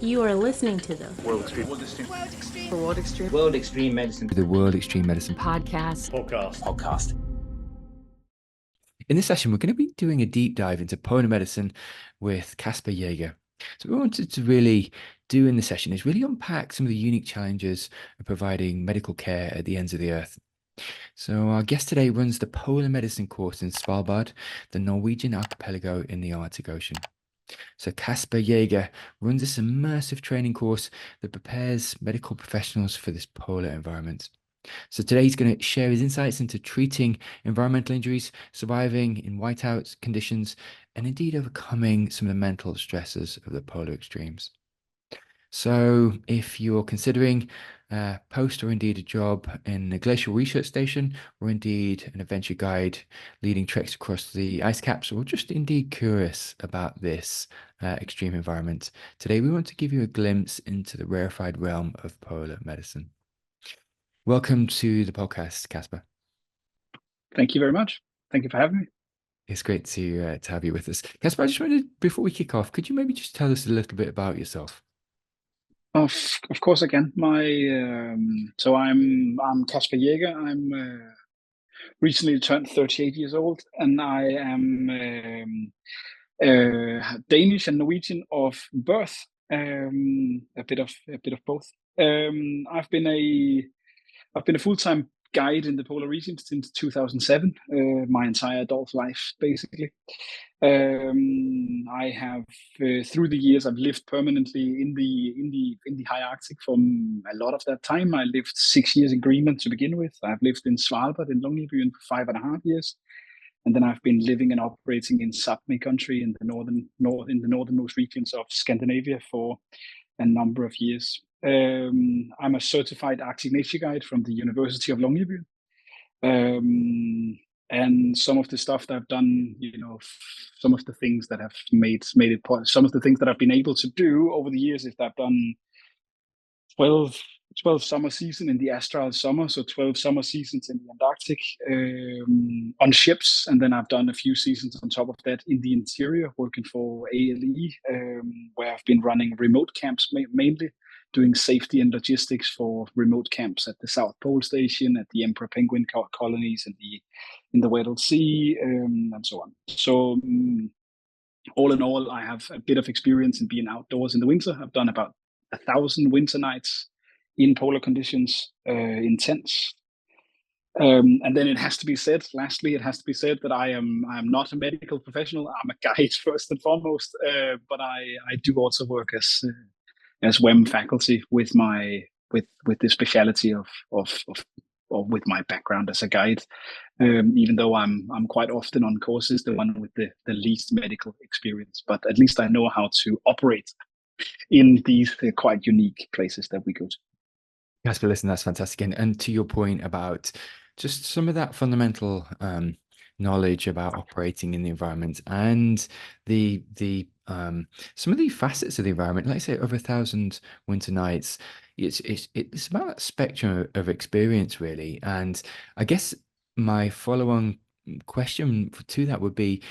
You are listening to the World Extreme Medicine. The World Extreme Medicine Podcast. In this session, we're going to be doing a deep dive into polar medicine with Kasper Jæger. So what we wanted to really do in this session is really unpack some of the unique challenges of providing medical care at the ends of the earth. So our guest today runs the polar medicine course in Svalbard, the Norwegian archipelago in the Arctic Ocean. So Kasper Jæger runs this immersive training course that prepares medical professionals for this polar environment. So today he's going to share his insights into treating environmental injuries, surviving in whiteout conditions, and indeed overcoming some of the mental stresses of the polar extremes. So if you're considering a post or indeed a job in a glacial research station, or indeed an adventure guide leading treks across the ice caps, or just indeed curious about this extreme environment, today we want to give you a glimpse into the rarefied realm of polar medicine. Welcome to the podcast, Kasper. Thank you very much. Thank you for having me. It's great to have you with us. Kasper, I just wanted, before we kick off, could you maybe just tell us a little bit about yourself? Of course, again, so I'm Kasper Jæger. I'm recently turned 38 years old, and I am Danish and Norwegian of birth. A bit of both. I've been a full-time guide in the polar region since 2007, my entire adult life, basically. I have through the years I've lived permanently in the high Arctic for a lot of that time. I lived 6 years in Greenland to begin with. I've lived in Svalbard in Longyearbyen for 5.5 years, and then I've been living and operating in Sapmi country in the northernmost regions of Scandinavia for a number of years. I'm a certified Arctic nature guide from the University of Longyearbyen. And some of the stuff that I've done, some of the things that have made it some of the things that I've been able to do over the years is that I've done 12 summer seasons in the Astral summer, so 12 summer seasons in the Antarctic on ships, and then I've done a few seasons on top of that in the interior, working for ALE, where I've been running remote camps mainly, doing safety and logistics for remote camps at the South Pole Station, at the Emperor Penguin colonies in the Weddell Sea, and so on. So all in all, I have a bit of experience in being outdoors in the winter. I've done about 1,000 winter nights in polar conditions, in tents. And then it has to be said, lastly, that I am not a medical professional. I'm a guide first and foremost, but I do also work as WEM faculty with the speciality of with my background as a guide, even though I'm quite often on courses the one with the least medical experience, but at least I know how to operate in these quite unique places that we go to. Kasper, listen, that's fantastic. And to your point about just some of that fundamental knowledge about operating in the environment and the some of the facets of the environment, like I say, over 1,000 winter nights, it's about that spectrum of experience, really. And I guess my follow-on question to that would be,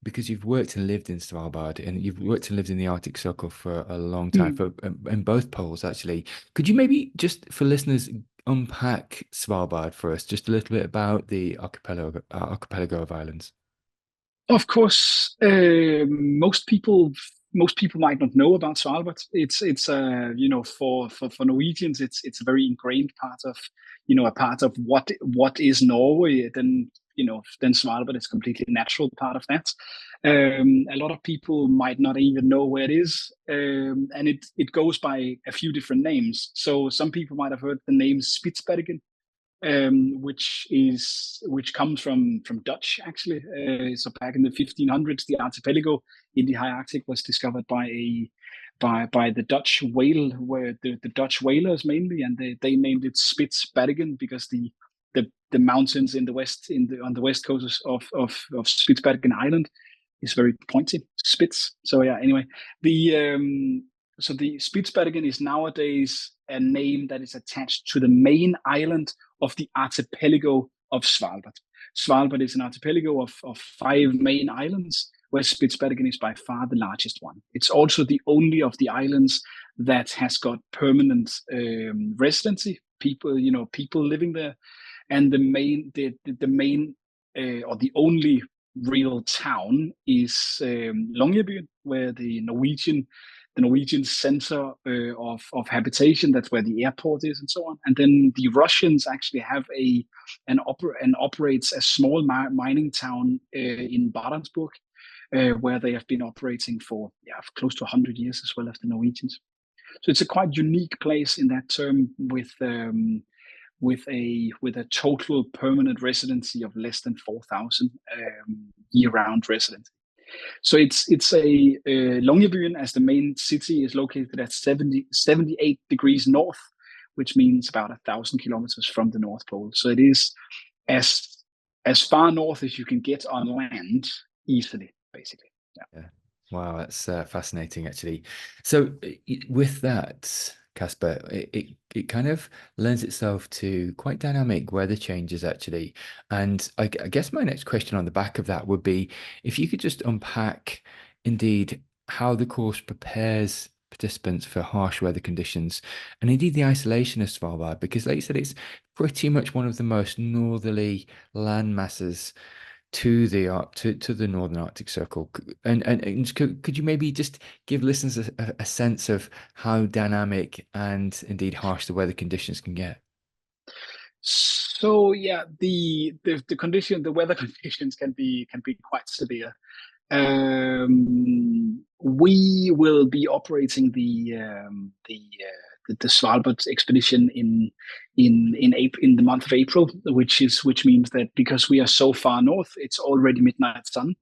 because you've worked and lived in Svalbard and you've worked and lived in the Arctic Circle for a long time, in both poles, actually. Could you maybe just, for listeners, unpack Svalbard for us, just a little bit about the archipelago of islands? Of course, most people might not know about Svalbard. It's for Norwegians, it's a very ingrained part of a part of what is Norway. Then Svalbard is a completely natural part of that. A lot of people might not even know where it is, and it goes by a few different names. So some people might have heard the name Spitsbergen, which comes from Dutch, actually. So back in the 1500s, the archipelago in the high Arctic was discovered by the Dutch whale, where the Dutch whalers mainly, and they named it Spitsbergen because the mountains in the west on the west coast of Spitsbergen Island is very pointy, Spitz. So yeah, anyway, the Spitsbergen is nowadays a name that is attached to the main island of the archipelago of Svalbard. Svalbard is an archipelago of 5 main islands, where Spitsbergen is by far the largest one. It's also the only of the islands that has got permanent residency, people living there. And the main or the only real town is Longyearbyen, where the Norwegian center of habitation. That's where the airport is, and so on. And then the Russians actually have and operates a small mining town in Barentsburg, where they have been operating for close to 100 years, as well as the Norwegians. So it's a quite unique place in that term, with a total permanent residency of less than 4,000 year-round residents. So it's a Longyearbyen, as the main city, is located at 78 degrees north, which means about 1,000 kilometers from the North Pole. So it is as far north as you can get on land easily, basically. Yeah. Wow, that's fascinating, actually. So with that, Kasper, it kind of lends itself to quite dynamic weather changes, actually. And I guess my next question on the back of that would be, if you could just unpack indeed how the course prepares participants for harsh weather conditions, and indeed the isolation of Svalbard, because like you said, it's pretty much one of the most northerly land masses to the Northern Arctic Circle. And could you maybe just give listeners a sense of how dynamic and indeed harsh the weather conditions can get? So yeah, the weather conditions can be quite severe. We will be operating the Svalbard expedition in the month of April, which means that because we are so far north, it's already midnight sun.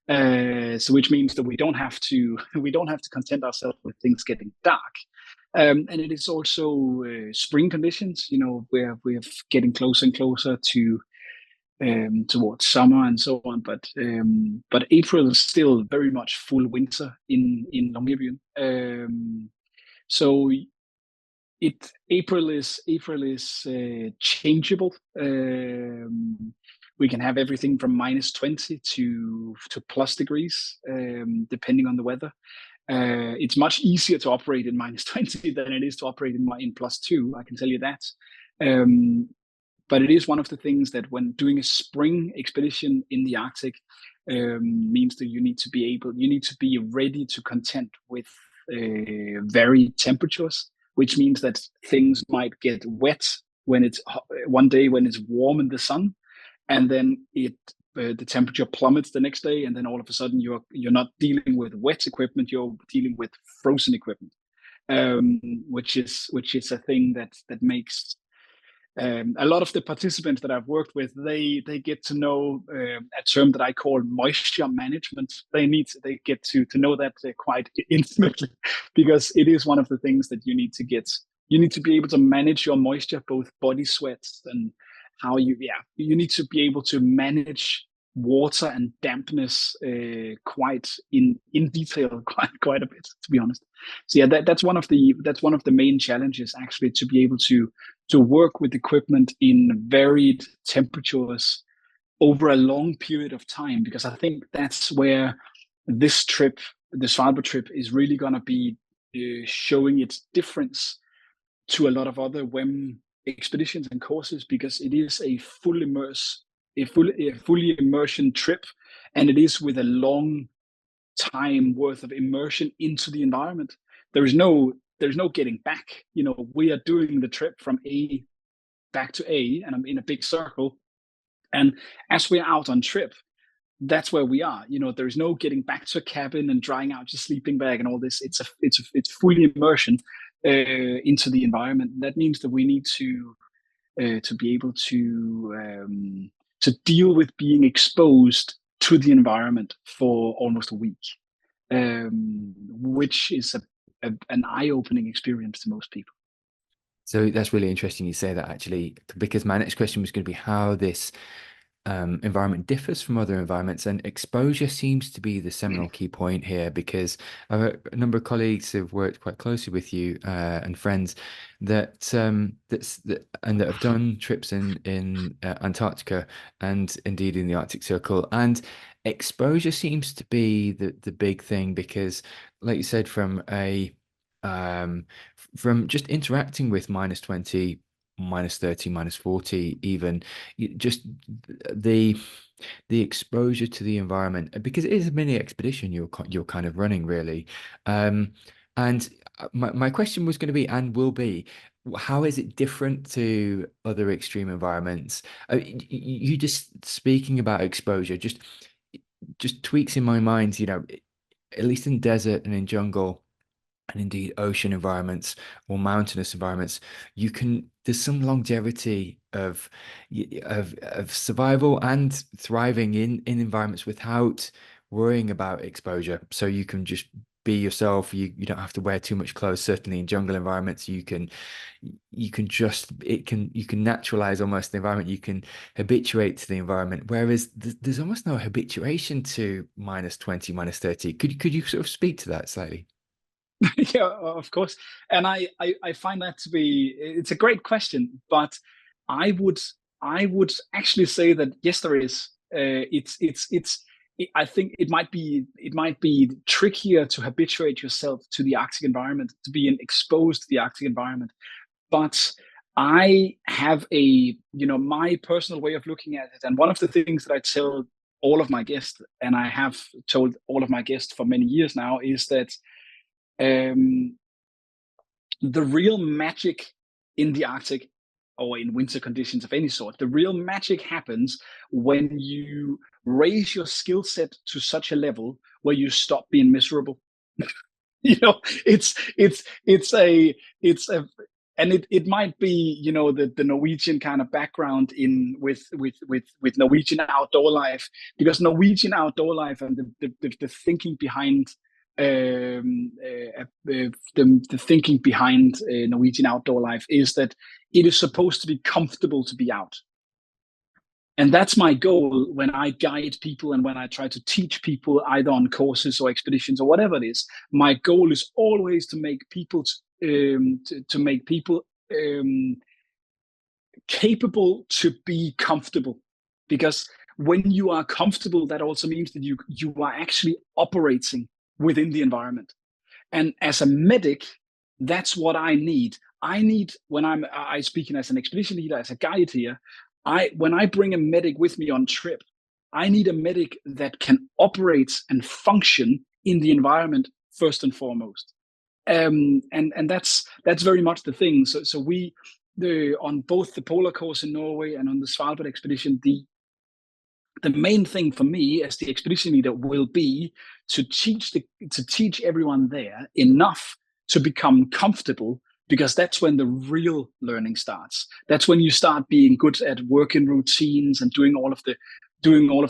So which means that we don't have to content ourselves with things getting dark. And it is also spring conditions, where we're getting closer and closer to towards summer and so on. But April is still very much full winter in Longyearbyen. So April is changeable. We can have everything from -20 to plus degrees, depending on the weather. It's much easier to operate in -20 than it is to operate in +2. I can tell you that. But it is one of the things that when doing a spring expedition in the Arctic, means that you need to be ready to contend with varied temperatures, which means that things might get wet when it's one day when it's warm in the sun, and then the temperature plummets the next day, and then all of a sudden you're not dealing with wet equipment, you're dealing with frozen equipment, which is a thing that makes a lot of the participants that I've worked with, they get to know a term that I call moisture management. They get to know that quite intimately, because it is one of the things that you need to get. You need to be able to manage your moisture, both body sweats and how you need to be able to manage water and dampness quite in detail, quite a bit, to be honest. So yeah, that's one of the main challenges, actually, to be able to work with equipment in varied temperatures over a long period of time, because I think that's where this trip, the Svalbard trip, is really going to be showing its difference to a lot of other WEM expeditions and courses, because it is a fully immersion trip, and it is with a long time worth of immersion into the environment. There's no getting back. We are doing the trip from A back to A, and I'm in a big circle. And as we're out on trip, that's where we are. There's no getting back to a cabin and drying out your sleeping bag and all this. It's fully immersion into the environment. That means that we need to be able to deal with being exposed to the environment for almost a week, which is an eye-opening experience to most people. So that's really interesting you say that, actually, because my next question was going to be how this environment differs from other environments, and exposure seems to be the seminal key point here, because a number of colleagues have worked quite closely with you and friends that have done trips in Antarctica and indeed in the Arctic Circle, and exposure seems to be the big thing, because like you said, from just interacting with -20, -30, -40, even just the exposure to the environment, because it is a mini expedition you're kind of running, really. And my question was going to be, and will be, how is it different to other extreme environments? You just speaking about exposure, just tweaks in my mind, at least in desert and in jungle, and indeed ocean environments or mountainous environments, there's some longevity of survival and thriving in environments without worrying about exposure. So you can just be yourself. You don't have to wear too much clothes. Certainly in jungle environments, you can naturalize almost the environment. You can habituate to the environment, whereas there's almost no habituation to -20, -30. Could you sort of speak to that slightly? Yeah, of course. And I find that to be, it's a great question, but I would actually say that yes, there is. I think it might be trickier to habituate yourself to the Arctic environment, to be exposed to the Arctic environment. But I have my personal way of looking at it, and one of the things that I tell all of my guests, and I have told all of my guests for many years now, is that the real magic in the Arctic, or in winter conditions of any sort, the real magic happens when you raise your skill set to such a level where you stop being miserable. It's a and it might be the Norwegian kind of background in with Norwegian outdoor life, because Norwegian outdoor life and the thinking behind the thinking behind Norwegian outdoor life is that it is supposed to be comfortable to be out. And that's my goal when I guide people and when I try to teach people, either on courses or expeditions or whatever it is. My goal is always to make people capable to be comfortable, because when you are comfortable, that also means that you are actually operating within the environment. And as a medic, that's what I need. I need, when I speaking as an expedition leader, as a guide here, when I bring a medic with me on trip, I need a medic that can operate and function in the environment first and foremost. And that's very much the thing. So we, on both the polar course in Norway and on the Svalbard expedition, the main thing for me as the expedition leader will be to teach everyone there enough to become comfortable, because that's when the real learning starts. That's when you start being good at working routines and doing all of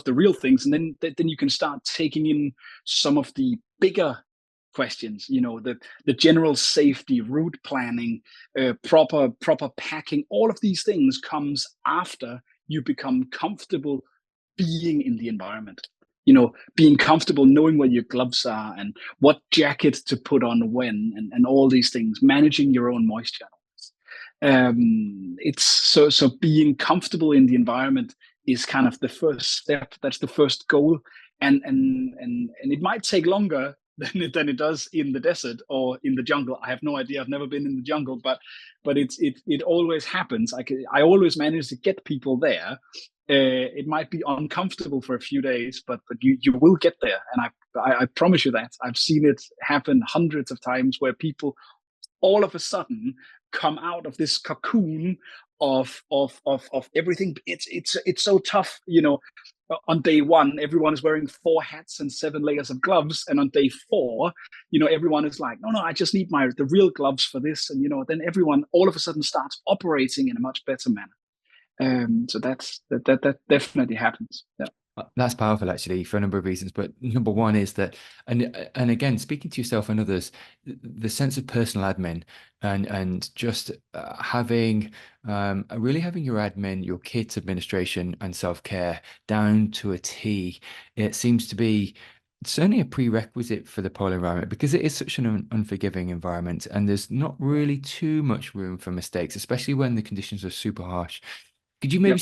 the real things, and then you can start taking in some of the bigger questions. The general safety, route planning, proper packing. All of these things comes after you become comfortable being in the environment. Being comfortable knowing where your gloves are and what jacket to put on when, and all these things, managing your own moisture. It's so being comfortable in the environment is kind of the first step. That's the first goal. And it might take longer than it does in the desert or in the jungle. I have no idea. I've never been in the jungle, but it always happens. I always manage to get people there. It might be uncomfortable for a few days, but you will get there, and I promise you that. I've seen it happen hundreds of times, where people all of a sudden come out of this cocoon of everything. It's so tough. On day one, everyone is wearing 4 hats and 7 layers of gloves, and on day 4, everyone is like, no, I just need the real gloves for this, and then everyone all of a sudden starts operating in a much better manner. So that definitely happens. Yeah. That's powerful, actually, for a number of reasons. But number one is that, and again, speaking to yourself and others, the sense of personal admin and just having really having your admin, your kit administration and self-care down to a T. It seems to be certainly a prerequisite for the polar environment, because it is such an unforgiving environment, and there's not really too much room for mistakes, especially when the conditions are super harsh. Could you maybe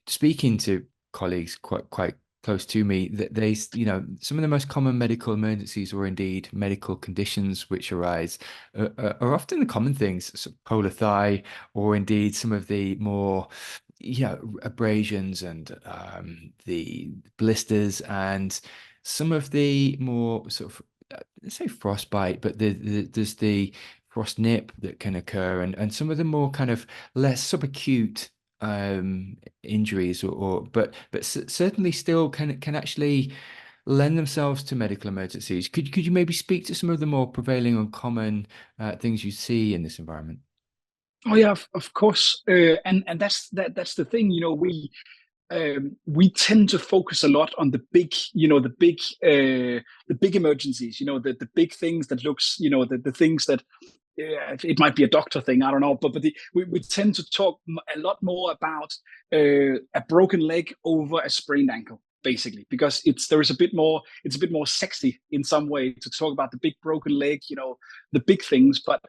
speaking to colleagues quite close to me, that they, some of the most common medical emergencies or indeed medical conditions which arise are often the common things, so polar thigh, or indeed some of the more, abrasions and the blisters, and some of the more sort of, let's say frostbite, but there's the frost nip that can occur, and some of the more kind of less subacute injuries, but certainly still can actually lend themselves to medical emergencies. Could you maybe speak to some of the more prevailing and common things you see in this environment? Oh yeah, of course, and that's the thing. We tend to focus a lot on the big, the big emergencies. The big things that looks, the things that it might be a doctor thing, I don't know, but we tend to talk a lot more about a broken leg over a sprained ankle, basically, because it's a bit more sexy in some way to talk about the big broken leg, the big things, but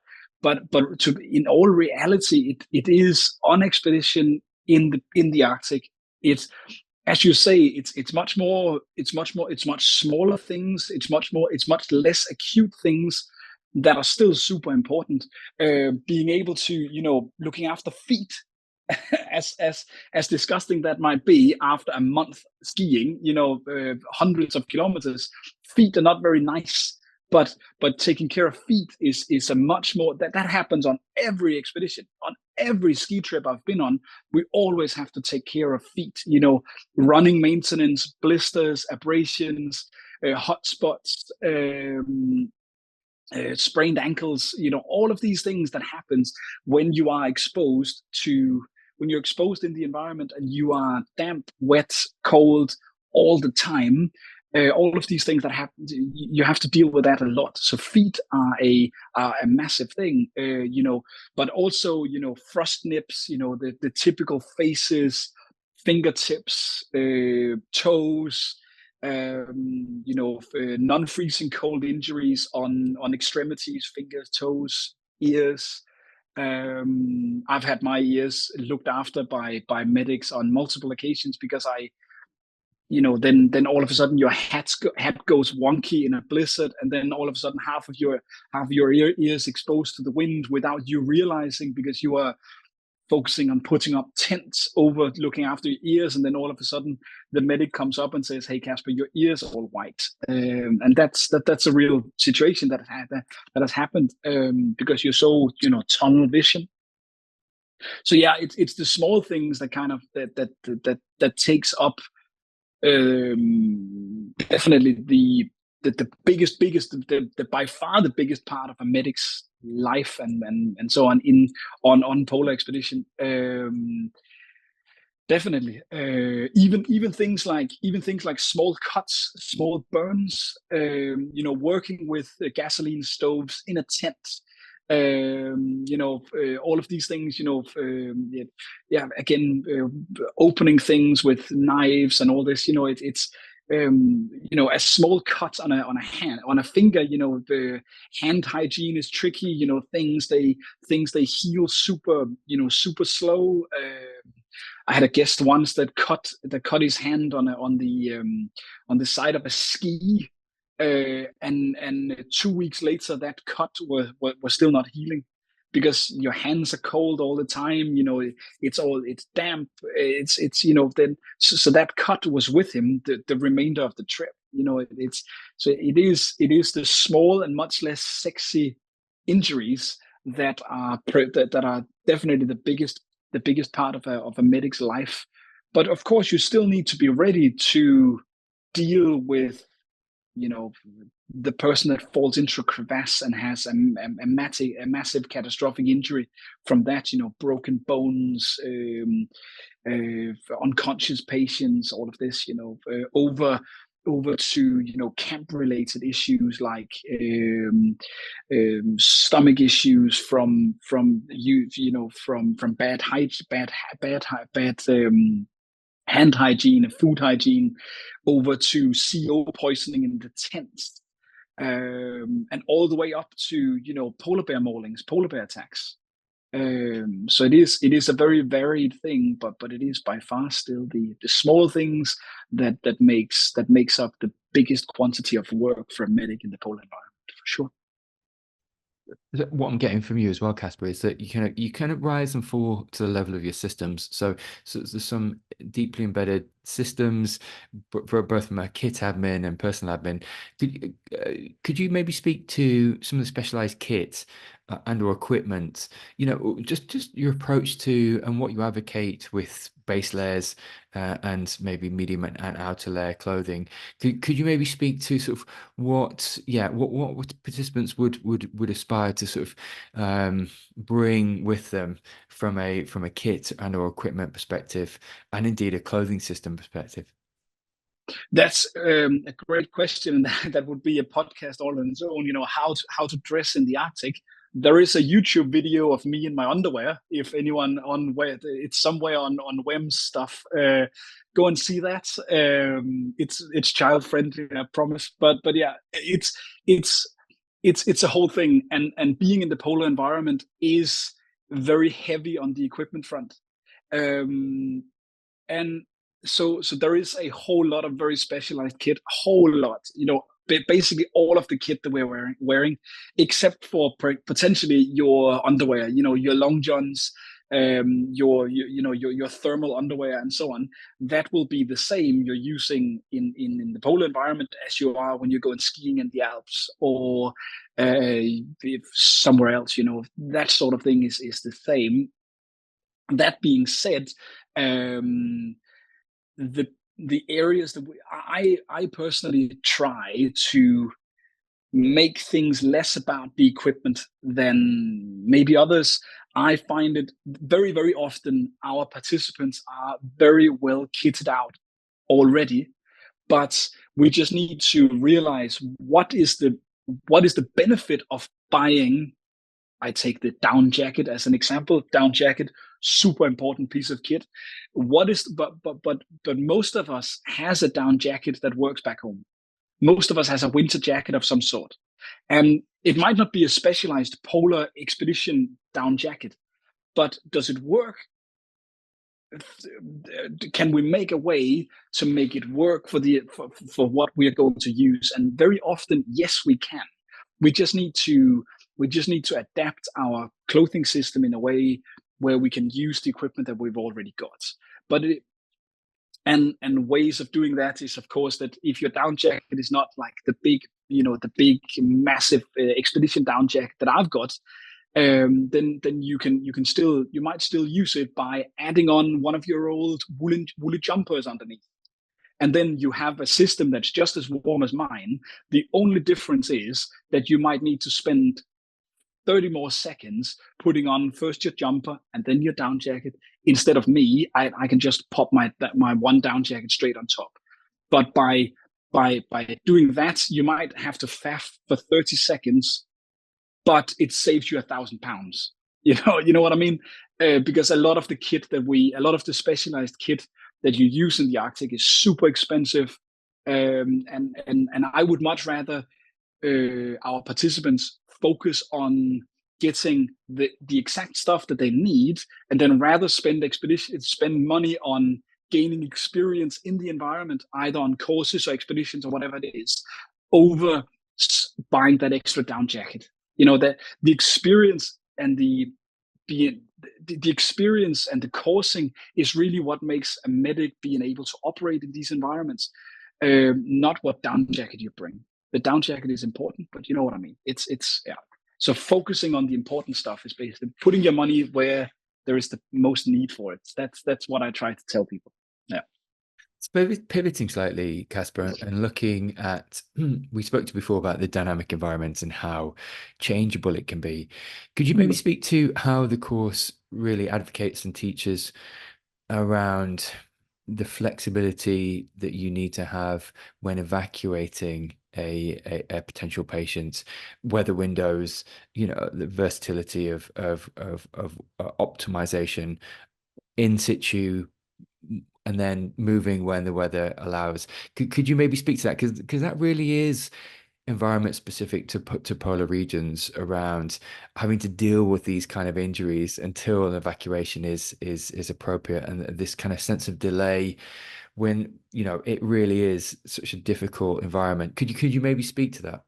in all reality, it is on expedition in the Arctic. It's, as you say, it's much smaller things. It's much less acute things that are still super important. Being able to, looking after feet, as disgusting that might be, after a month skiing, hundreds of kilometers, feet are not very nice. But taking care of feet is a much more, that happens on every expedition, on every ski trip I've been on. We always have to take care of feet, running maintenance, blisters, abrasions, hot spots, sprained ankles, all of these things that happens when you are exposed when you're exposed in the environment and you are damp, wet, cold all the time. All of these things that happen, you have to deal with that a lot. So feet are a massive thing, but also, frost nips, the typical faces, fingertips, toes, non-freezing cold injuries on extremities, fingers, toes, ears. I've had my ears looked after by medics on multiple occasions because then all of a sudden your head goes wonky in a blizzard, and then all of a sudden half of your ears exposed to the wind without you realizing, because you are focusing on putting up tents over looking after your ears, and then all of a sudden the medic comes up and says, "Hey Kasper, your ears are all white," and that's a real situation that has happened, because you're so tunnel vision. So yeah, it's the small things that kind of that takes up definitely the biggest the by far the biggest part of a medic's life and so on polar expedition. Definitely, even things like small cuts, small burns, working with gasoline stoves in a tent, all of these things, again, opening things with knives and all this, it's a small cut on a hand, on a finger, the hand hygiene is tricky, things they heal super slow. I had a guest once that cut his hand on the side of a ski, and 2 weeks later that cut was still not healing, because your hands are cold all the time. It's damp. It's then so that cut was with him the remainder of the trip. It is the small and much less sexy injuries that are definitely the biggest part of a medic's life. But of course, you still need to be ready to deal with, the person that falls into a crevasse and has a massive catastrophic injury from that, broken bones, unconscious patients, all of this, over to camp related issues like stomach issues from bad hand hygiene and food hygiene, over to CO poisoning in the tents, and all the way up to polar bear maulings, polar bear attacks. So it is a very varied thing, but it is by far still the small things that makes up the biggest quantity of work for a medic in the polar environment, for sure. What I'm getting from you as well, Kasper, is that you kind of rise and fall to the level of your systems. So there's some deeply embedded systems, both from a kit admin and personal admin. Could you maybe speak to some of the specialized kits and or equipment? Just your approach to and what you advocate with base layers and maybe medium and outer layer clothing. Could you maybe speak to sort of what participants would aspire to sort of bring with them from a kit and or equipment perspective, and indeed a clothing system perspective? That's a great question. That would be a podcast all on its own. How to dress in the Arctic. There is a YouTube video of me in my underwear. If anyone on where it's somewhere on WEM's stuff, go and see that. It's child friendly, I promise. But yeah, it's a whole thing. And being in the polar environment is very heavy on the equipment front. And so there is a whole lot of very specialized kit, a whole lot, basically all of the kit that we're wearing except for potentially your underwear, your long johns, your thermal underwear and so on. That will be the same you're using in the polar environment as you are when you're going skiing in the Alps or somewhere else. That sort of thing is the same. That being said, the areas that I personally try to make things less about the equipment than maybe others. I find it very, very often our participants are very well kitted out already, but we just need to realize what is the benefit of buying. I take the down jacket as an example. Down jacket, super important piece of kit. But most of us has a down jacket that works back home. Most of us has a winter jacket of some sort, and it might not be a specialized polar expedition down jacket, but does it work? Can we make a way to make it work for what we are going to use? And very often, yes, we can. We just need to adapt our clothing system in a way where we can use the equipment that we've already got. But and ways of doing that is, of course, that if your down jacket is not like the big massive expedition down jacket that I've got, then you might still use it by adding on one of your old woolly jumpers underneath. And then you have a system that's just as warm as mine. The only difference is that you might need to spend 30 more seconds putting on first your jumper and then your down jacket. Instead of me, I can just pop my one down jacket straight on top. But by doing that, you might have to faff for 30 seconds, but it saves you 1,000 pounds. You know what I mean? Because a lot of the specialized kit that you use in the Arctic is super expensive, and I would much rather our participants focus on getting the exact stuff that they need, and then rather spend money on gaining experience in the environment, either on courses or expeditions or whatever it is, over buying that extra down jacket. That the experience and the experience and the coursing is really what makes a medic being able to operate in these environments, not what down jacket you bring. The down jacket is important, but you know what I mean. It's yeah. So focusing on the important stuff is basically putting your money where there is the most need for it. That's what I try to tell people. Yeah. So pivoting slightly, Kasper, and looking at, we spoke to before about the dynamic environment and how changeable it can be. Could you maybe speak to how the course really advocates and teaches around the flexibility that you need to have when evacuating a potential patient, weather windows, the versatility of optimization in situ, and then moving when the weather allows? Could you maybe speak to that? Because that really is environment specific to polar regions around having to deal with these kind of injuries until an evacuation is appropriate, and this kind of sense of delay when, you know, it really is such a difficult environment. Could you maybe speak to that?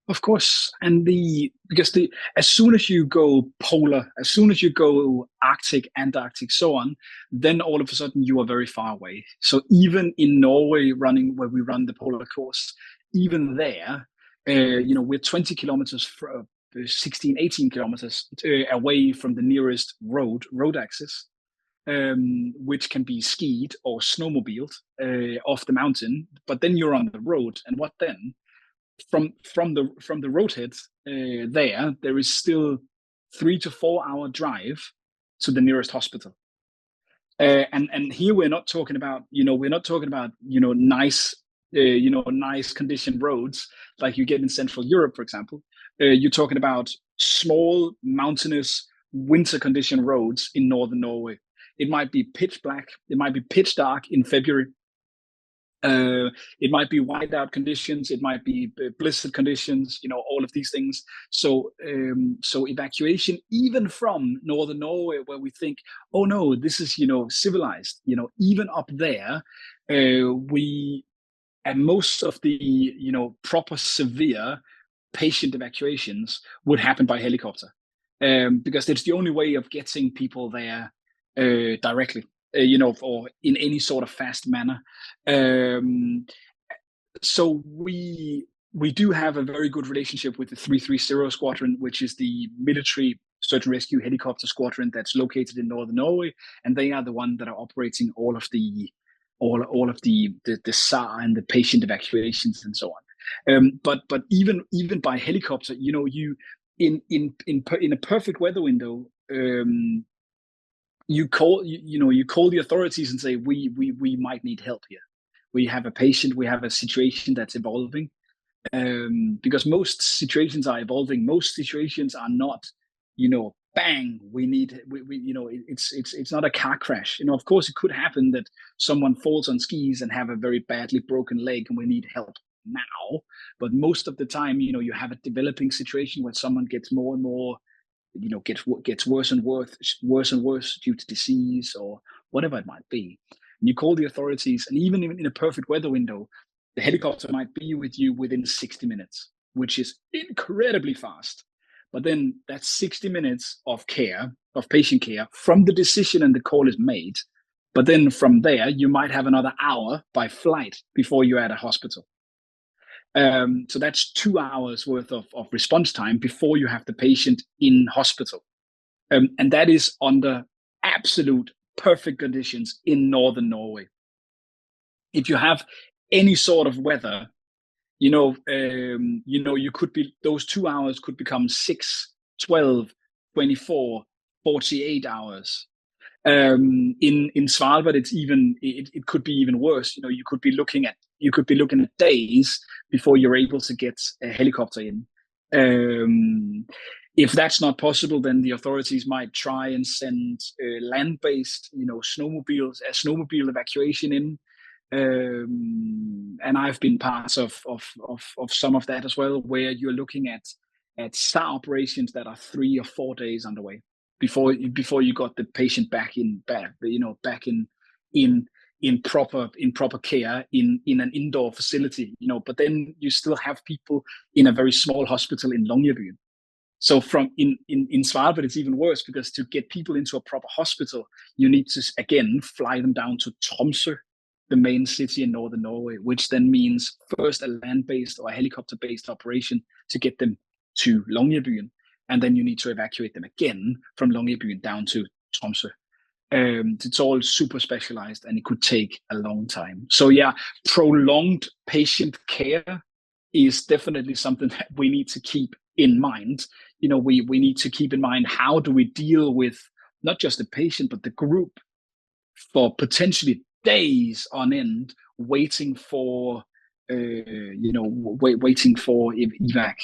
Of course, and because as soon as you go polar, as soon as you go Arctic, Antarctic, so on, then all of a sudden you are very far away. So even in Norway, where we run the polar course, even there, you know, we're 20 kilometers, 16, 18 kilometers away from the nearest road access, which can be skied or snowmobiled off the mountain. But then you're on the road, and what then? From the roadhead there is still 3 to 4 hour drive to the nearest hospital. And here we're not talking about, nice nice conditioned roads like you get in Central Europe, for example. You're talking about small mountainous winter condition roads in northern Norway. It might be pitch black, it might be pitch dark in February. It might be whiteout conditions, it might be blizzard conditions, all of these things. So evacuation, even from northern Norway, where we think, oh no, this is civilized, even up there, and most of the proper severe patient evacuations would happen by helicopter, because it's the only way of getting people there directly. Or in any sort of fast manner. So we do have a very good relationship with the 330 Squadron, which is the military search and rescue helicopter squadron that's located in northern Norway, and they are the one that are operating all of the SAR and the patient evacuations and so on. But even by helicopter, you in a perfect weather window. You call the authorities and say we might need help here. We have a patient, we have a situation that's evolving, because most situations are evolving. Most situations are not, bang, it's not a car crash. Of course it could happen that someone falls on skis and have a very badly broken leg and we need help now. But most of the time, you have a developing situation where someone gets more and more, gets worse and worse due to disease or whatever it might be. And you call the authorities, and even in a perfect weather window, the helicopter might be with you within 60 minutes, which is incredibly fast. But then that's 60 minutes of patient care from the decision and the call is made. But then from there, you might have another hour by flight before you're at a hospital. So that's 2 hours worth of response time before you have the patient in hospital. And that is under absolute perfect conditions in northern Norway. If you have any sort of weather, you could be, those 2 hours could become 6, 12, 24, 48 hours. In Svalbard, it could be even worse. You could be looking at days before you're able to get a helicopter in. If that's not possible, then the authorities might try and send land-based, snowmobile evacuation in. And I've been part of some of that as well, where you're looking at SAR operations that are 3 or 4 days underway before you got the patient back in proper care in an indoor facility. But then you still have people in a very small hospital in Longyearbyen. So in Svalbard, it's even worse, because to get people into a proper hospital, you need to again fly them down to Tromsø, the main city in northern Norway, which then means first a land-based or a helicopter-based operation to get them to Longyearbyen, and then you need to evacuate them again from Longyearbyen down to Tromsø. It's all super specialized, and it could take a long time. So yeah, prolonged patient care is definitely something that we need to keep in mind. We need to keep in mind, how do we deal with not just the patient, but the group for potentially days on end, waiting for evac.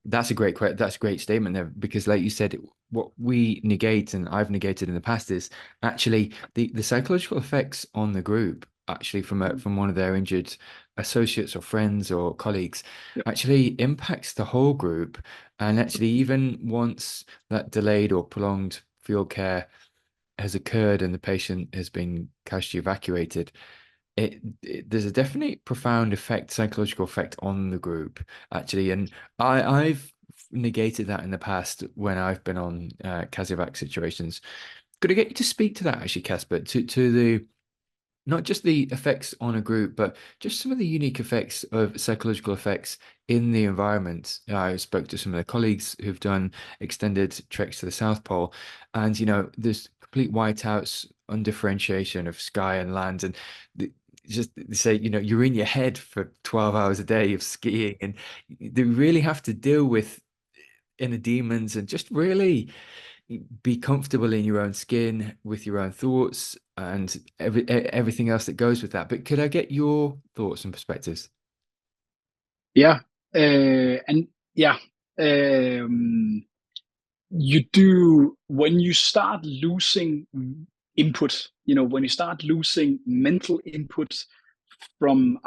That's a great statement there, because like you said, what we negate, and I've negated in the past, is actually the psychological effects on the group actually from one of their injured associates or friends or colleagues Yep. actually impacts the whole group. And actually, even once that delayed or prolonged field care has occurred and the patient has been casually evacuated, there's a definitely profound effect, psychological effect on the group, actually. And I've negated that in the past when I've been on CASEVAC situations. Could I get you to speak to that, actually, Kasper, to the not just the effects on a group, but just some of the unique effects of psychological effects in the environment? I spoke to some of the colleagues who've done extended treks to the South Pole, and there's complete whiteouts, undifferentiation of sky and land, and just say, you're in your head for 12 hours a day of skiing, and they really have to deal with inner demons and just really be comfortable in your own skin with your own thoughts and everything else that goes with that. But could I get your thoughts and perspectives? Yeah. And yeah, you do, when you start losing input, when you start losing mental input from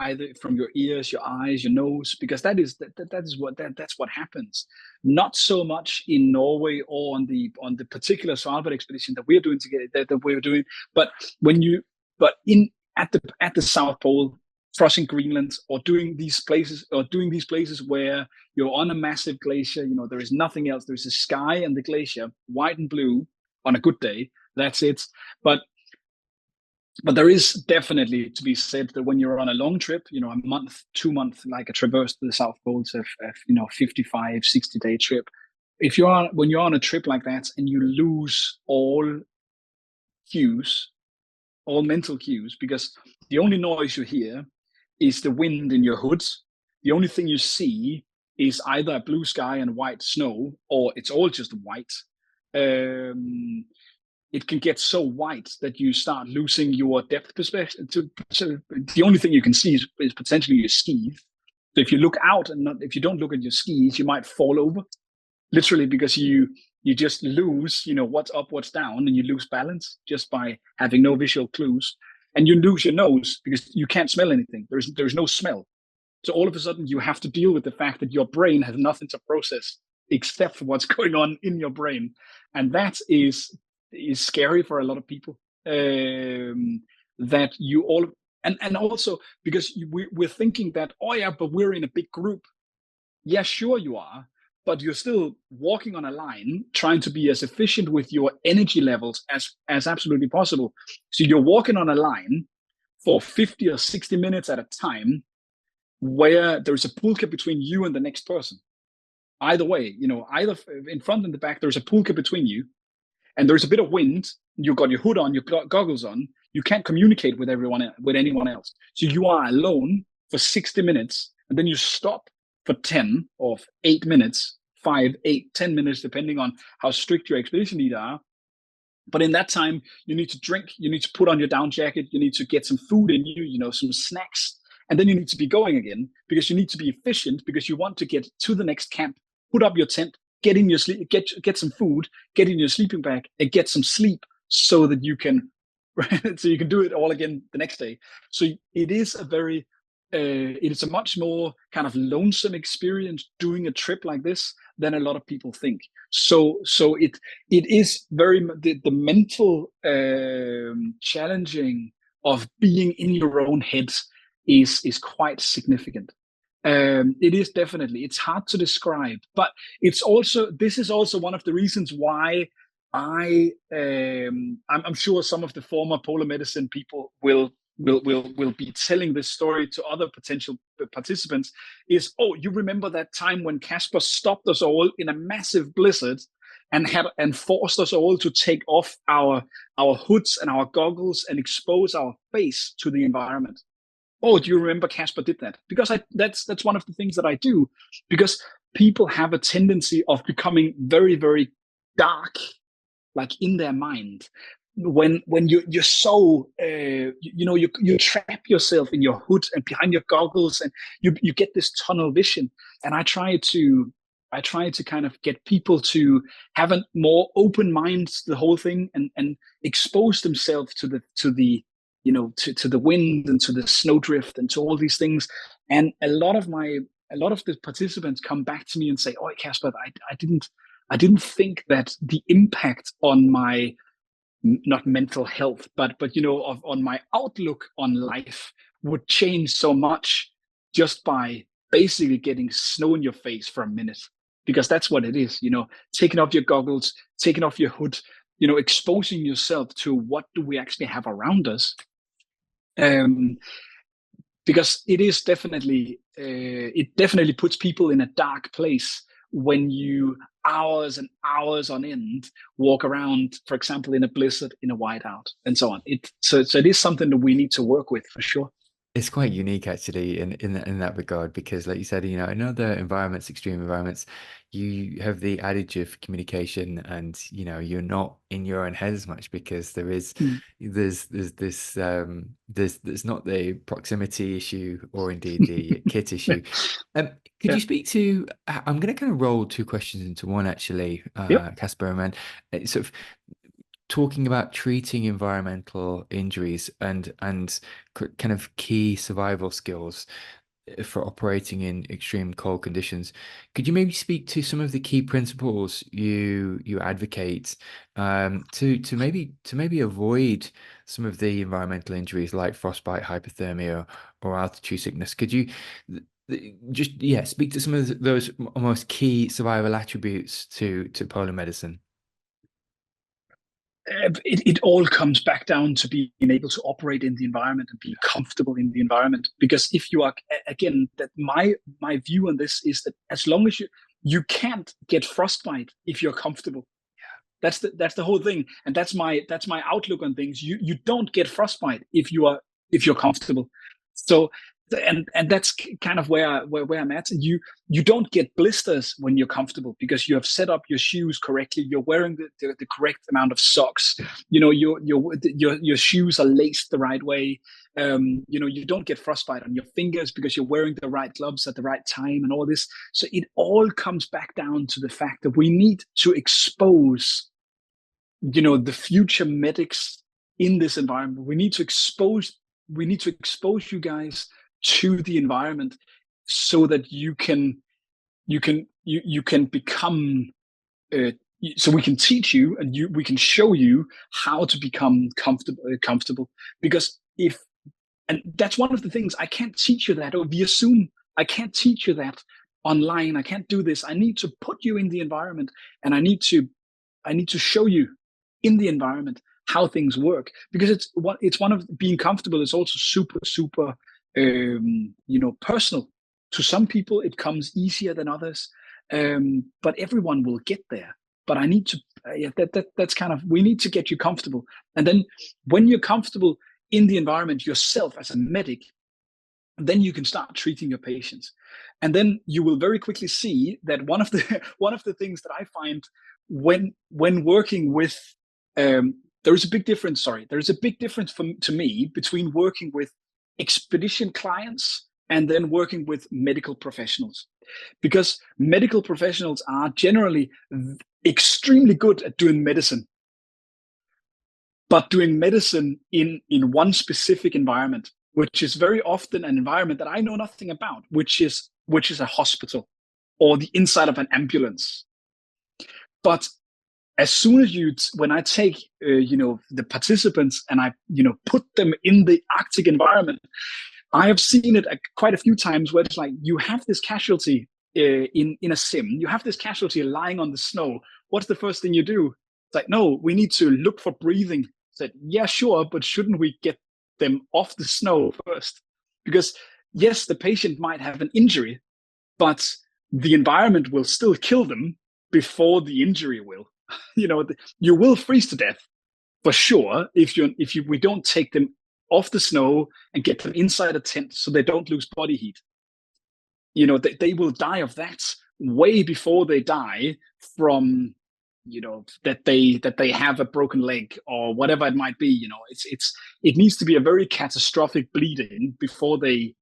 your ears, your eyes, your nose, because that's what happens. Not so much in Norway or on the particular Svalbard expedition that we're doing together, that we're doing, but at the South Pole, crossing Greenland, or doing these places where you're on a massive glacier. There is nothing else. There's the sky and the glacier, white and blue on a good day. That's it. But there is definitely to be said that when you're on a long trip, a month, 2 months, like a traverse to the South Pole, it's a 55, 60-day trip. When you're on a trip like that and you lose all cues, all mental cues, because the only noise you hear is the wind in your hood. The only thing you see is either a blue sky and white snow, or it's all just white. It can get so white that you start losing your depth perspective. So the only thing you can see is potentially your skis. So if you look out and if you don't look at your skis, you might fall over, literally, because you just lose, what's up, what's down, and you lose balance just by having no visual clues. And you lose your nose because you can't smell anything. There's no smell. So all of a sudden you have to deal with the fact that your brain has nothing to process except for what's going on in your brain. And that is scary for a lot of people. That you all, and also because we're thinking that, oh yeah, but we're in a big group. Yeah, sure you are, but you're still walking on a line, trying to be as efficient with your energy levels as absolutely possible. So you're walking on a line for 50 or 60 minutes at a time, where there's a pulka between you and the next person. Either way, either in front and the back, there's a pulka between you, and there's a bit of wind. You've got your hood on, your goggles on. You can't communicate with anyone else. So you are alone for 60 minutes, and then you stop for 10 or 8 minutes, 5, 8, 10 minutes, depending on how strict your expedition leader are. But in that time, you need to drink, you need to put on your down jacket, you need to get some food in you, some snacks, and then you need to be going again, because you need to be efficient, because you want to get to the next camp, put up your tent, get in your sleep, get some food, get in your sleeping bag, and get some sleep, so that you can do it all again the next day. So it is a much more kind of lonesome experience doing a trip like this than a lot of people think. So it is very the mental challenging of being in your own head is quite significant. It is definitely, it's hard to describe, but this is also one of the reasons why I'm sure some of the former polar medicine people will be telling this story to other potential participants. Is, oh, you remember that time when Kasper stopped us all in a massive blizzard and forced us all to take off our hoods and our goggles and expose our face to the environment? Oh, do you remember Kasper did that? Because that's one of the things that I do, because people have a tendency of becoming very, very dark, like in their mind, when you're so you trap yourself in your hood and behind your goggles, and you get this tunnel vision. And I try to kind of get people to have a more open mind to the whole thing, and expose themselves to the to the wind and to the snowdrift and to all these things. And a lot of the participants come back to me and say, "Oh, Kasper, I didn't think that the impact on my, not mental health, but on my outlook on life would change so much just by basically getting snow in your face for a minute." Because that's what it is, taking off your goggles, taking off your hood, exposing yourself to what do we actually have around us. Because it is definitely, it definitely puts people in a dark place when you hours and hours on end walk around, for example, in a blizzard, in a whiteout, and so on. So it is something that we need to work with for sure. It's quite unique actually in that regard, because like you said, in other environments, extreme environments, you have the adage of communication, and you're not in your own head as much, because there's not the proximity issue, or indeed the kit issue. Could you speak to, I'm going to kind of roll two questions into one actually, Kasper, and sort of talking about treating environmental injuries and kind of key survival skills for operating in extreme cold conditions. Could you maybe speak to some of the key principles you advocate to maybe avoid some of the environmental injuries like frostbite, hypothermia, or altitude sickness? Could you just speak to some of those almost key survival attributes to polar medicine? It all comes back down to being able to operate in the environment and be comfortable in the environment. Because if you are, again, that my view on this is that as long as you can't get frostbite if you're comfortable. That's the whole thing, and that's my outlook on things. You don't get frostbite if you're comfortable. So and that's kind of where I'm at. And you don't get blisters when you're comfortable, because you have set up your shoes correctly. You're wearing the correct amount of socks. Your shoes are laced the right way. You don't get frostbite on your fingers because you're wearing the right gloves at the right time and all this. So it all comes back down to the fact that we need to expose, the future medics in this environment. We need to expose you guys to the environment, so that you can become, so we can teach you, and we can show you how to become comfortable. Because and that's one of the things, I can't teach you that via Zoom. I can't teach you that online. I can't do this. I need to put you in the environment, and I need to show you in the environment how things work. Because it's one of being comfortable is also super personal. To some people it comes easier than others, but everyone will get there. But I need to that's kind of, we need to get you comfortable. And then when you're comfortable in the environment yourself as a medic, then you can start treating your patients. And then you will very quickly see that one of the things that I find when working with, there is a big difference to me between working with expedition clients and then working with medical professionals. Because medical professionals are generally extremely good at doing medicine, but doing medicine in one specific environment, which is very often an environment that I know nothing about, which is a hospital or the inside of an ambulance. But as soon as when I take, the participants and I, put them in the Arctic environment, I have seen it quite a few times where it's like, you have this casualty in a sim, you have this casualty lying on the snow. What's the first thing you do? It's like, no, we need to look for breathing. It's like, yeah, sure, but shouldn't we get them off the snow first? Because yes, the patient might have an injury, but the environment will still kill them before the injury will. You will freeze to death for sure if we don't take them off the snow and get them inside a tent so they don't lose body heat. They will die of that way before they die from, that they have a broken leg or whatever it might be. It needs to be a very catastrophic bleeding before they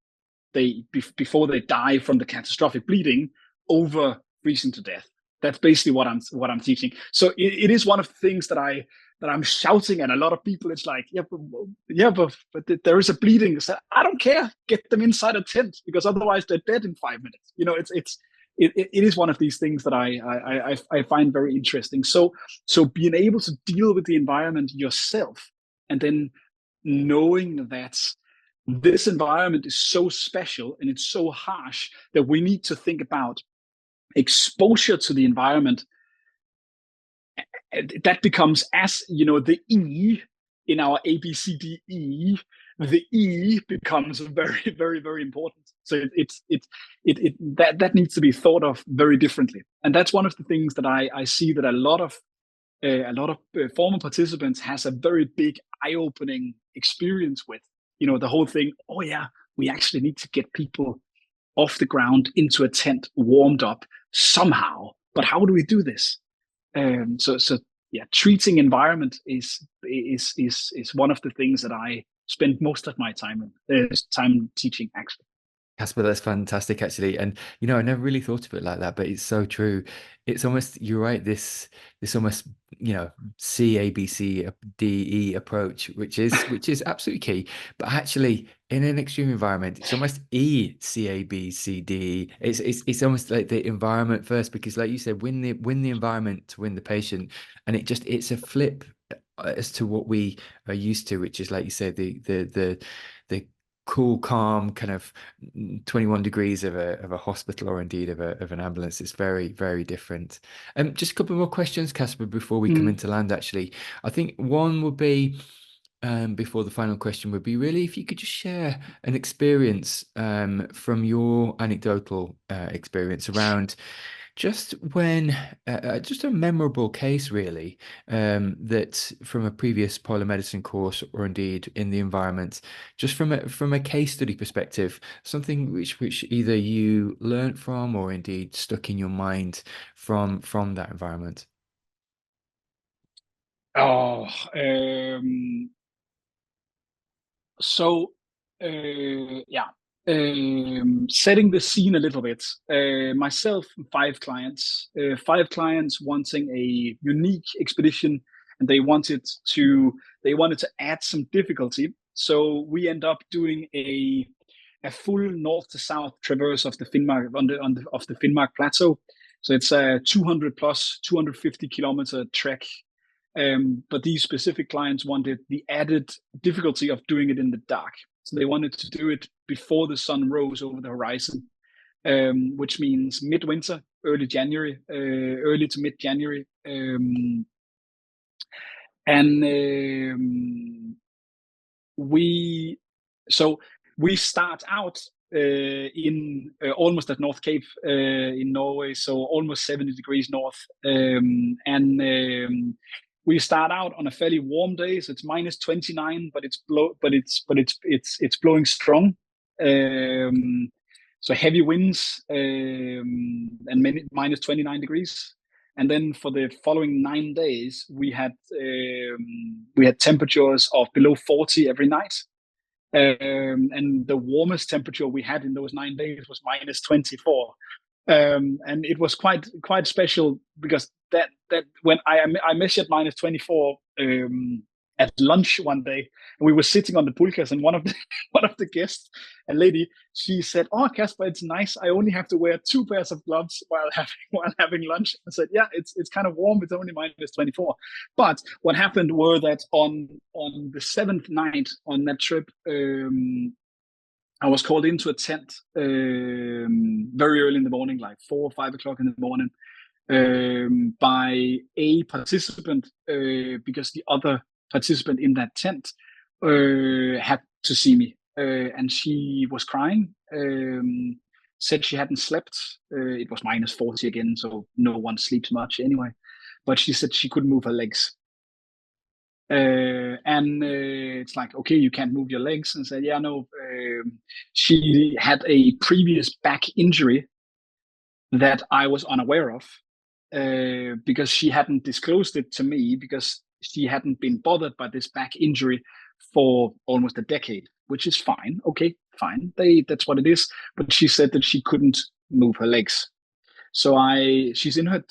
die from the catastrophic bleeding over freezing to death. That's basically what I'm teaching. So it is one of the things that I I'm shouting at a lot of people. It's like, but there is a bleeding. So I don't care. Get them inside a tent, because otherwise they're dead in 5 minutes. It is one of these things that I find very interesting. So being able to deal with the environment yourself, and then knowing that this environment is so special and it's so harsh that we need to think about exposure to the environment. That becomes, as the E in our ABCDE, the E becomes very, very, very important. So that needs to be thought of very differently. And that's one of the things that I see that a lot of former participants has a very big eye-opening experience with. The whole thing. Oh yeah, we actually need to get people off the ground into a tent, warmed up somehow. But how do we do this? Treating environment is one of the things that I spend most of my time teaching, actually. Kasper, that's fantastic, actually. And I never really thought of it like that, but it's so true. It's almost, you're right, this almost C A B C D E approach, which is absolutely key. But actually, in an extreme environment, it's almost E C A B C D E. It's almost like the environment first, because like you said, win the environment to win the patient. And it's a flip as to what we are used to, which is, like you said, the cool, calm kind of 21 degrees of a hospital, or indeed of an ambulance. Is very, very different. Just a couple more questions, Kasper, before we come into land. Actually, I think one would be, before the final question, would be really if you could just share an experience from your anecdotal experience around just when just a memorable case, really, that from a previous polymedicine course, or indeed in the environment, just from a case study perspective, something which either you learned from, or indeed stuck in your mind from that environment. Setting the scene a little bit. Myself, 5 clients wanting a unique expedition, and they wanted to add some difficulty. So we end up doing a full north to south traverse of the Finnmark of the Finnmark plateau. So it's a 250 kilometer trek. But these specific clients wanted the added difficulty of doing it in the dark. So they wanted to do it before the sun rose over the horizon, which means midwinter, early to mid-January. We start out in almost at North Cape in Norway, so almost 70 degrees north, we start out on a fairly warm day, so it's minus 29, but it's blowing strong. So heavy winds and minus 29 degrees. And then for the following 9 days, we had temperatures of below 40 every night. And the warmest temperature we had in those 9 days was minus 24. And it was quite special, because that when I measured minus 24 at lunch one day, and we were sitting on the pulkas, and one of the guests, a lady, she said, "Oh, Kasper, it's nice. I only have to wear 2 pairs of gloves while having lunch." I said, "Yeah, it's kind of warm. It's only minus 24." But what happened were that on the 7th night on that trip, I was called into a tent very early in the morning, like 4 or 5 o'clock in the morning, by a participant, because the other participant in that tent had to see me, and she was crying, said she hadn't slept. It was minus 40 again, so no one sleeps much anyway, but she said she couldn't move her legs. It's like, okay, you can't move your legs. And said, yeah, no. She had a previous back injury that I was unaware of, because she hadn't disclosed it to me, because she hadn't been bothered by this back injury for almost a decade, which is fine. Okay, fine. That's what it is. But she said that she couldn't move her legs. So she's in her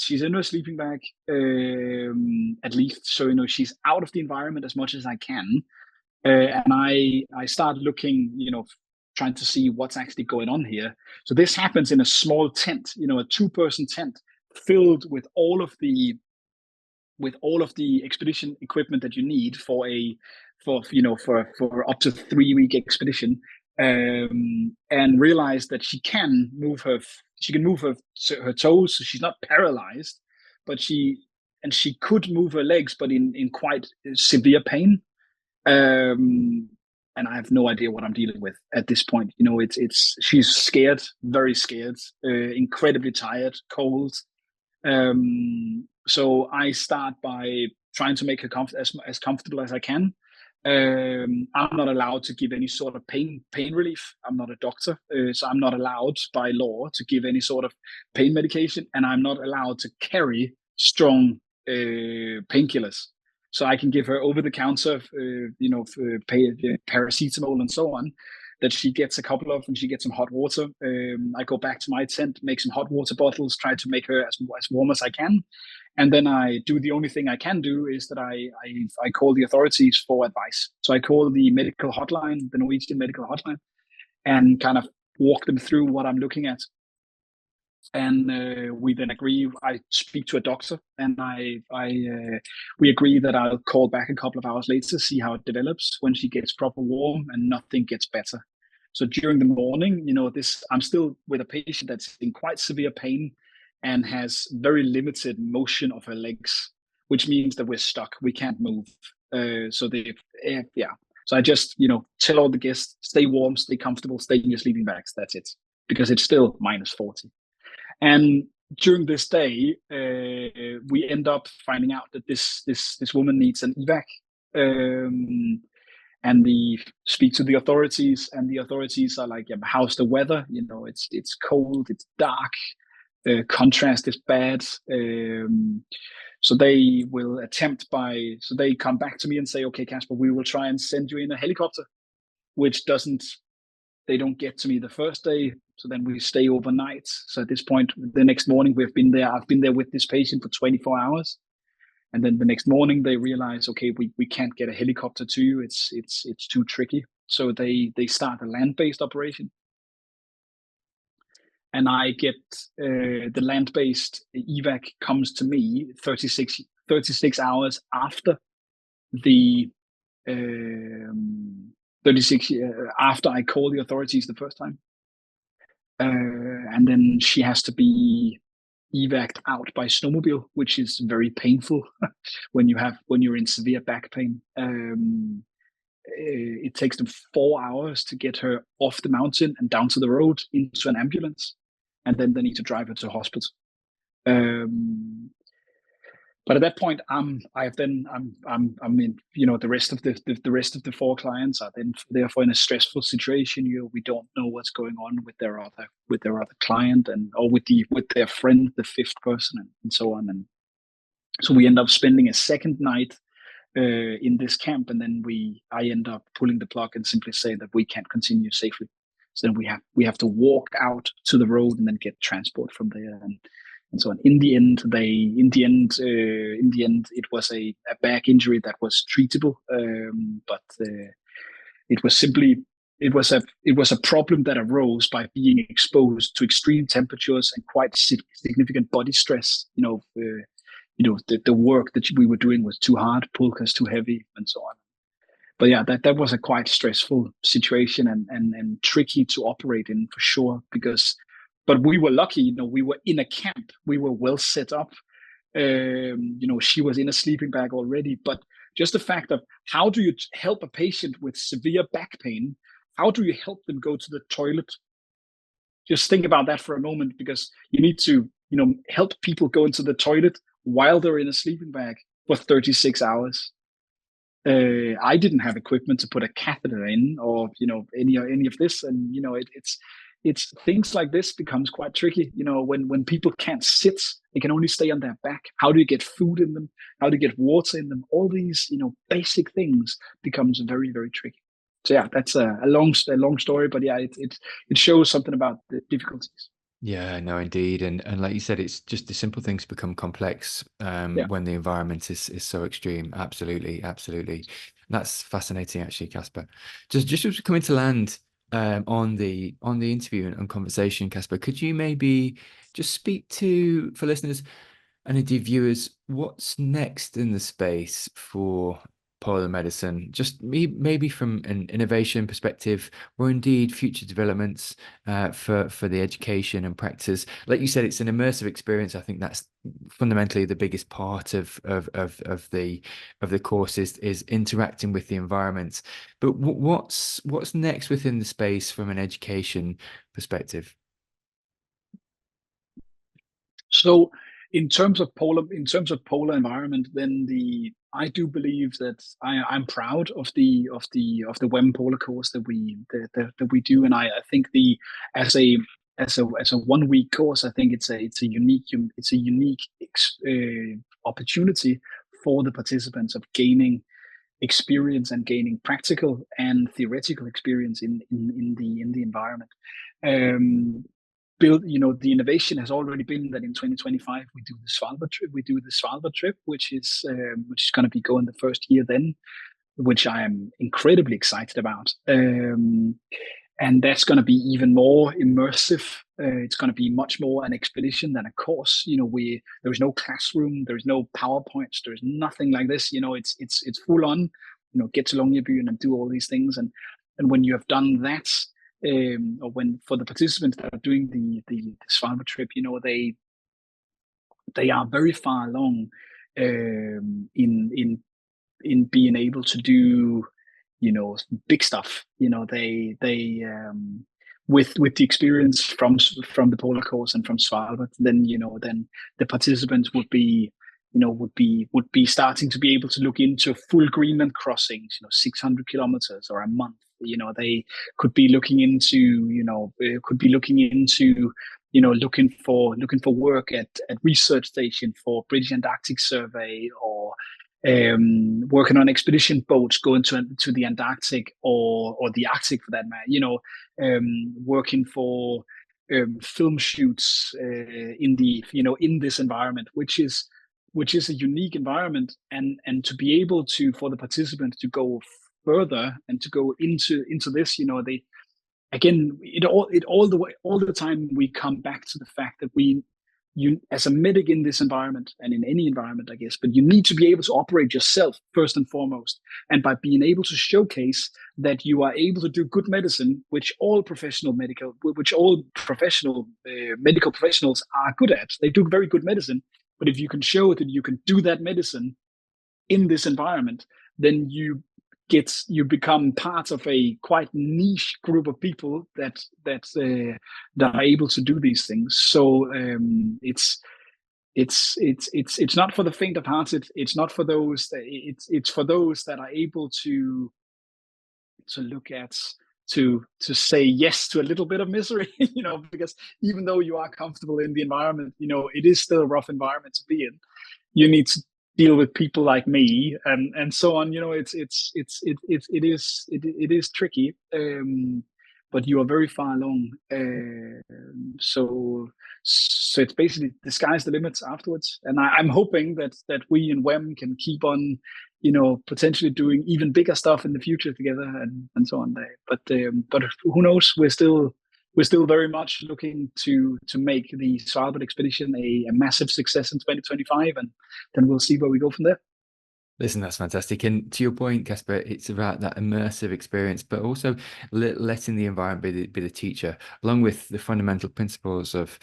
sleeping bag, at least. So, she's out of the environment as much as I can. And I start looking, trying to see what's actually going on here. So this happens in a small tent, a 2-person tent filled with all of the expedition equipment that you need for up to 3-week expedition. And realize that she can move her toes, so she's not paralyzed, but she could move her legs, but in quite severe pain. And I have no idea what I'm dealing with at this point. She's scared, very scared, incredibly tired, cold. So I start by trying to make her as comfortable as I can. I'm not allowed to give any sort of pain relief. I'm not a doctor, so I'm not allowed by law to give any sort of pain medication, and I'm not allowed to carry strong painkillers. So I can give her over-the-counter, paracetamol and so on, that she gets a couple of, and she gets some hot water. I go back to my tent, make some hot water bottles, try to make her as warm as I can. And then I do the only thing I can do is that I call the authorities for advice. So I call the medical hotline, the Norwegian medical hotline, and kind of walk them through what I'm looking at. And we then agree. I speak to a doctor, and we agree that I'll call back a couple of hours later to see how it develops. When she gets proper warm and nothing gets better. So during the morning, I'm still with a patient that's in quite severe pain and has very limited motion of her legs, which means that we're stuck. We can't move. So I just tell all the guests, stay warm, stay comfortable, stay in your sleeping bags. That's it, because it's still -40. And during this day, we end up finding out that this woman needs an evac, and we speak to the authorities, and the authorities are like, yeah, how's the weather? It's cold, it's dark, contrast is bad. So they will so they come back to me and say, okay, Kasper, we will try and send you in a helicopter, which they don't get to me the first day. So then we stay overnight. So at this point, the next morning, I've been there with this patient for 24 hours. And then the next morning they realize, okay, we can't get a helicopter to you. It's too tricky. So they start a land-based operation. And I get the land-based evac comes to me 36 hours after the 36 after I call the authorities the first time. And then she has to be evac'd out by snowmobile, which is very painful when you're in severe back pain. It takes them 4 hours to get her off the mountain and down to the road into an ambulance, and then they need to drive her to hospital. But at that point, I'm in, the rest of the 4 clients are then therefore in a stressful situation. We don't know what's going on with their other client or with their friend, the 5th person, and so on. And so we end up spending a second night in this camp, and then I end up pulling the plug and simply say that we can't continue safely. So then we have to walk out to the road and then get transport from there. And so on. In the end, it was a back injury that was treatable, but it was a problem that arose by being exposed to extreme temperatures and quite significant body stress. The work that we were doing was too hard, pulkas too heavy, and so on. But yeah, that was a quite stressful situation and tricky to operate in for sure, but we were lucky, we were in a camp, we were well set up. She was in a sleeping bag already, but just the fact of how do you help a patient with severe back pain? How do you help them go to the toilet? Just think about that for a moment, because you need to, help people go into the toilet while they're in a sleeping bag for 36 hours. I didn't have equipment to put a catheter in, or any of this, and it's things like this becomes quite tricky. When people can't sit, they can only stay on their back. How do you get food in them? How do you get water in them? All these basic things becomes very, very tricky. So yeah, that's a long story, but yeah, it shows something about the difficulties. Yeah, no, indeed. And like you said, it's just the simple things become complex Yeah. when the environment is so extreme. Absolutely, absolutely. That's fascinating, actually, Kasper. Just as we're coming to land on the interview and conversation, Kasper, could you maybe just speak to, for listeners and indeed viewers, what's next in the space for polar medicine? Just maybe from an innovation perspective, or indeed future developments for the education and practice. Like you said, it's an immersive experience. I think that's fundamentally the biggest part of the course is interacting with the environment. But what's next within the space from an education perspective? So in terms of polar environment, then I do believe that I'm proud of the WEM polar course that we do, and I think as a as a 1 week course, I think it's a unique opportunity for the participants of gaining experience and gaining practical and theoretical experience in the environment. Um, the innovation has already been that in 2025 we do the Svalbard trip, which is going to be going the first year then, which I am incredibly excited about. And that's going to be even more immersive. It's going to be much more an expedition than a course. There is no classroom, there is no PowerPoints, there is nothing like this. It's full on. Get to Longyearbyen and do all these things, and when you have done that, or when for the participants that are doing the Svalbard trip, they are very far along in being able to do big stuff. With the experience from the polar course and from Svalbard, then the participants would be starting to be able to look into full Greenland crossings, 600 kilometers or a month. They could be looking into looking for work at research station for British Antarctic Survey, or working on expedition boats going to the Antarctic or the Arctic for that matter. Working for film shoots in this environment, which is a unique environment, and to be able to, for the participants to go further and to go into this, they again, all the time we come back to the fact that you as a medic in this environment, and in any environment, I guess, but you need to be able to operate yourself first and foremost. And by being able to showcase that you are able to do good medicine, which all professional medical professionals are good at. They do very good medicine, but if you can show that you can do that medicine in this environment, then you become part of a quite niche group of people that are able to do these things. So it's not for the faint of hearted. It's not for those. It's for those that are able to look at to say yes to a little bit of misery. Because even though you are comfortable in the environment, it is still a rough environment to be in. You need to deal with people like me and so on. It is tricky, but you are very far along. So it's basically the sky's the limit afterwards, and I'm hoping that we in WEM can keep on, potentially doing even bigger stuff in the future together, and so on. But who knows? We're still very much looking to make the Svalbard expedition a massive success in 2025, and then we'll see where we go from there. Listen, that's fantastic. And to your point, Kasper, it's about that immersive experience, but also letting the environment be the teacher, along with the fundamental principles of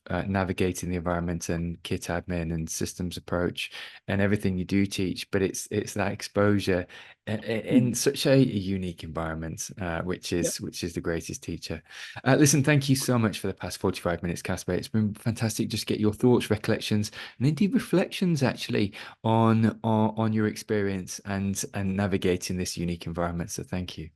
navigating the environment and kit admin and systems approach and everything you do teach. But it's that exposure in such a unique environment, which is the greatest teacher. Listen, thank you so much for the past 45 minutes, Kasper. It's been fantastic just to get your thoughts, recollections, and indeed reflections actually on your experience and navigating this unique environment. So thank you.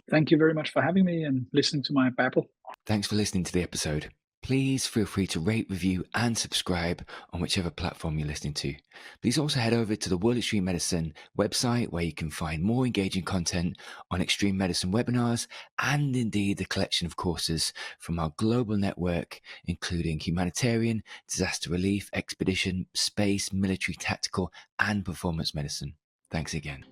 Thank you very much for having me and listening to my babble. Thanks for listening to the episode. please feel free to rate, review, and subscribe on whichever platform you're listening to. Please also head over to the World Extreme Medicine website, where you can find more engaging content on extreme medicine webinars and indeed the collection of courses from our global network, including humanitarian, disaster relief, expedition, space, military, tactical, and performance medicine. Thanks again.